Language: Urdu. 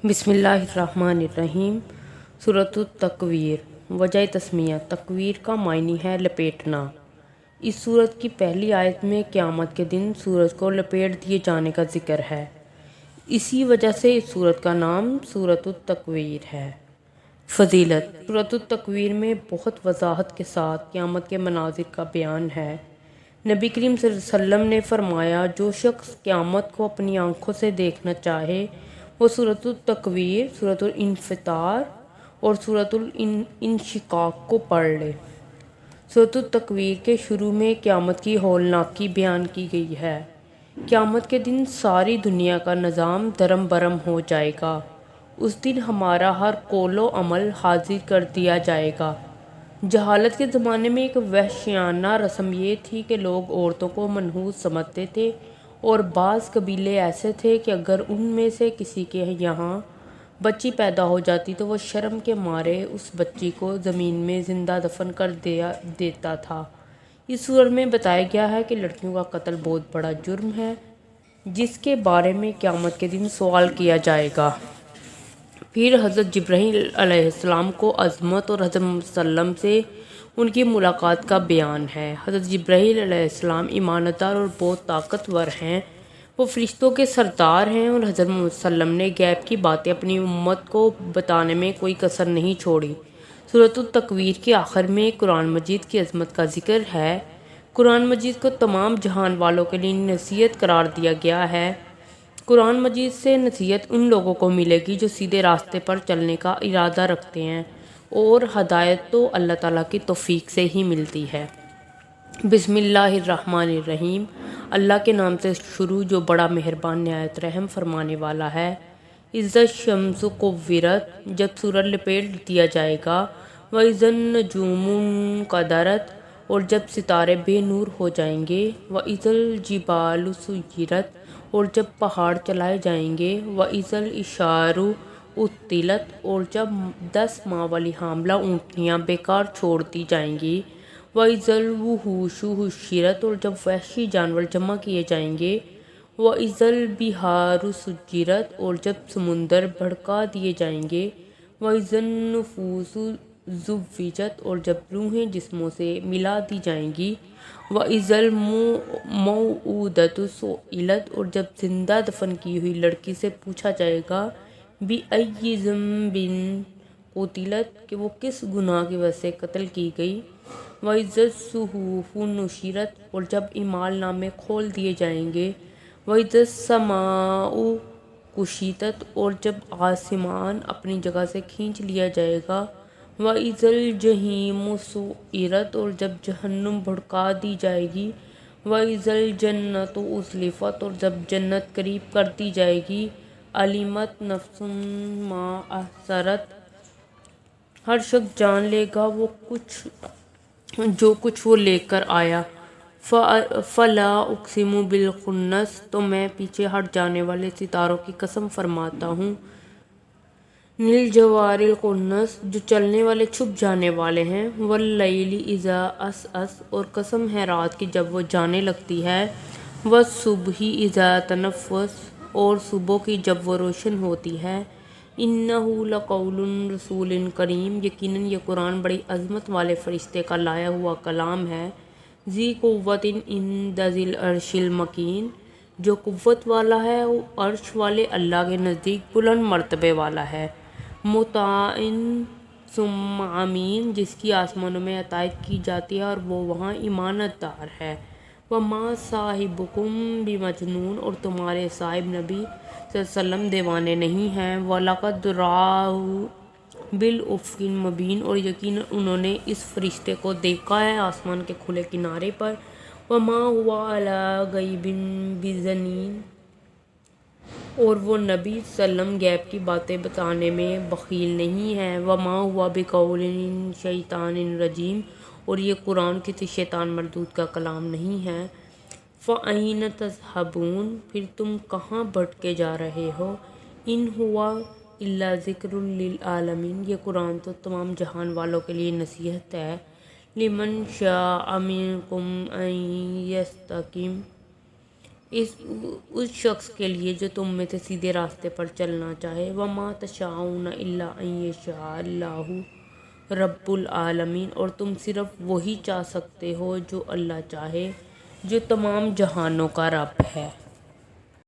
بسم اللہ الرحمن الرحیم۔ سورۃ التکویر۔ وجہ تسمیہ: تکویر کا معنی ہے لپیٹنا۔ اس سورت کی پہلی آیت میں قیامت کے دن سورج کو لپیٹ دیے جانے کا ذکر ہے، اسی وجہ سے اس سورت کا نام سورۃ التکویر ہے۔ فضیلت: سورۃ التکویر میں بہت وضاحت کے ساتھ قیامت کے مناظر کا بیان ہے۔ نبی کریم صلی اللہ علیہ وسلم نے فرمایا، جو شخص قیامت کو اپنی آنکھوں سے دیکھنا چاہے وہ سورۃ التکویر، سورۃ الانفطار اور سورۃ الانشقاق کو پڑھ لے۔ سورۃ التکویر کے شروع میں قیامت کی ہولناکی بیان کی گئی ہے۔ قیامت کے دن ساری دنیا کا نظام درم برم ہو جائے گا۔ اس دن ہمارا ہر قول و عمل حاضر کر دیا جائے گا۔ جہالت کے زمانے میں ایک وحشیانہ رسم یہ تھی کہ لوگ عورتوں کو منحوس سمجھتے تھے، اور بعض قبیلے ایسے تھے کہ اگر ان میں سے کسی کے یہاں بچی پیدا ہو جاتی تو وہ شرم کے مارے اس بچی کو زمین میں زندہ دفن کر دیتا تھا۔ اس سورت میں بتایا گیا ہے کہ لڑکیوں کا قتل بہت بڑا جرم ہے، جس کے بارے میں قیامت کے دن سوال کیا جائے گا۔ پھر حضرت جبرائیل علیہ السلام کو عظمت اور حضرت محمد صلی اللہ علیہ وسلم سے ان کی ملاقات کا بیان ہے۔ حضرت جبرائیل علیہ السلام ایماندار اور بہت طاقتور ہیں، وہ فرشتوں کے سردار ہیں، اور حضرت محمد صلی اللہ علیہ وسلم نے غیب کی باتیں اپنی امت کو بتانے میں کوئی کسر نہیں چھوڑی۔ سورۃ التکویر کے آخر میں قرآن مجید کی عظمت کا ذکر ہے۔ قرآن مجید کو تمام جہان والوں کے لیے نصیحت قرار دیا گیا ہے۔ قرآن مجید سے نصیحت ان لوگوں کو ملے گی جو سیدھے راستے پر چلنے کا ارادہ رکھتے ہیں، اور ہدایت تو اللہ تعالیٰ کی توفیق سے ہی ملتی ہے۔ بسم اللہ الرحمن الرحیم۔ اللہ کے نام سے شروع جو بڑا مہربان نہایت رحم فرمانے والا ہے۔ اذا الشمس کورت، جب سورج لپیٹ دیا جائے گا۔ واذا النجوم انکدرت، اور جب ستارے بے نور ہو جائیں گے۔ واذا الجبال سیرت، اور جب پہاڑ چلائے جائیں گے۔ واذا العشار عطلت، اور جب 10 ماہ والی حاملہ اونٹنیاں بیکار چھوڑ دی جائیں گی۔ واذا الوحوش حشرت، اور جب وحشی جانور جمع کیے جائیں گے۔ واذا البحار سجرت، اور جب سمندر بھڑکا دیے جائیں گے۔ واذا النفوس زوجت، اور جب روحیں جسموں سے ملا دی جائیں گی۔ واذا الموءودۃ سئلت، اور جب زندہ دفن کی ہوئی لڑکی سے پوچھا جائے گا بأی ذنب قتلت، کہ وہ کس گناہ کی وجہ سے قتل کی گئی۔ واذا الصحف نشرت، اور جب اعمال نامے کھول دیے جائیں گے۔ واذا السماء کشطت، اور جب آسمان اپنی جگہ سے کھینچ لیا جائے گا۔ واذا الجحیم سعرت، اور جب جہنم بھڑکا دی جائے گی۔ واذا الجنۃ ازلفت، اور جب جنت قریب کر دی جائے گی۔ علمت نفس ما احضرت، ہر شخص جان لے گا جو کچھ وہ لے کر آیا۔ فلا اقسم بالخنس، تو میں پیچھے ہٹ جانے والے ستاروں کی قسم فرماتا ہوں۔ الجوار الکنس، جو چلنے والے چھپ جانے والے ہیں۔ واللیل اذا عسعس، اور قسم ہے رات کی جب وہ جانے لگتی ہے۔ والصبح اذا تنفس، اور صبح کی جب وہ روشن ہوتی ہے۔ انہ لقول رسول کریم، یقیناً یہ قرآن بڑی عظمت والے فرشتے کا لایا ہوا کلام ہے۔ ذی قوت عند ذی العرش المکین، جو قوت والا ہے، عرش والے اللہ کے نزدیک بلند مرتبے والا ہے۔ مطاع ثم امین، جس کی آسمانوں میں اطاعت کی جاتی ہے اور وہ وہاں ایماندار ہے۔ وما صاحبکم بمجنون، اور تمہارے صاحب نبی صلی اللہ علیہ وسلم دیوانے نہیں ہیں۔ وَلَقَدْ رَآهُ بِالْأُفُقِ الْمُبِينِ، اور یقیناً انہوں نے اس فرشتے کو دیکھا ہے آسمان کے کھلے کنارے پر۔ وَمَا هُوَ عَلَىٰ غَیْبٍ بِضَنِینٍ، اور وہ نبی صلی اللہ علیہ وسلم غیب کی باتیں بتانے میں بخیل نہیں ہے۔ وَمَا هُوَ بِقَوْلِ شَیْطَانٍ رَجِیمٍ، اور یہ قرآن کسی شیطان مردود کا کلام نہیں ہے۔ فَأَیْنَ تَذْهَبُونَ، پھر تم کہاں بھٹکے جا رہے ہو۔ إِنْ هُوَ إِلَّا ذِکْرٌ لِلْعَالَمِینَ، یہ قرآن تو تمام جہان والوں کے لیے نصیحت ہے۔ لِمَنْ شَاءَ مِنْکُمْ أَنْ یَسْتَقِیمَ، اس شخص کے لیے جو تم میں سے سیدھے راستے پر چلنا چاہے۔ وَمَا تَشَاءُونَ إِلَّا أَن يَشَاءَ اللَّهُ رَبُّ الْعَالَمِينَ، اور تم صرف وہی چاہ سکتے ہو جو اللہ چاہے، جو تمام جہانوں کا رب ہے۔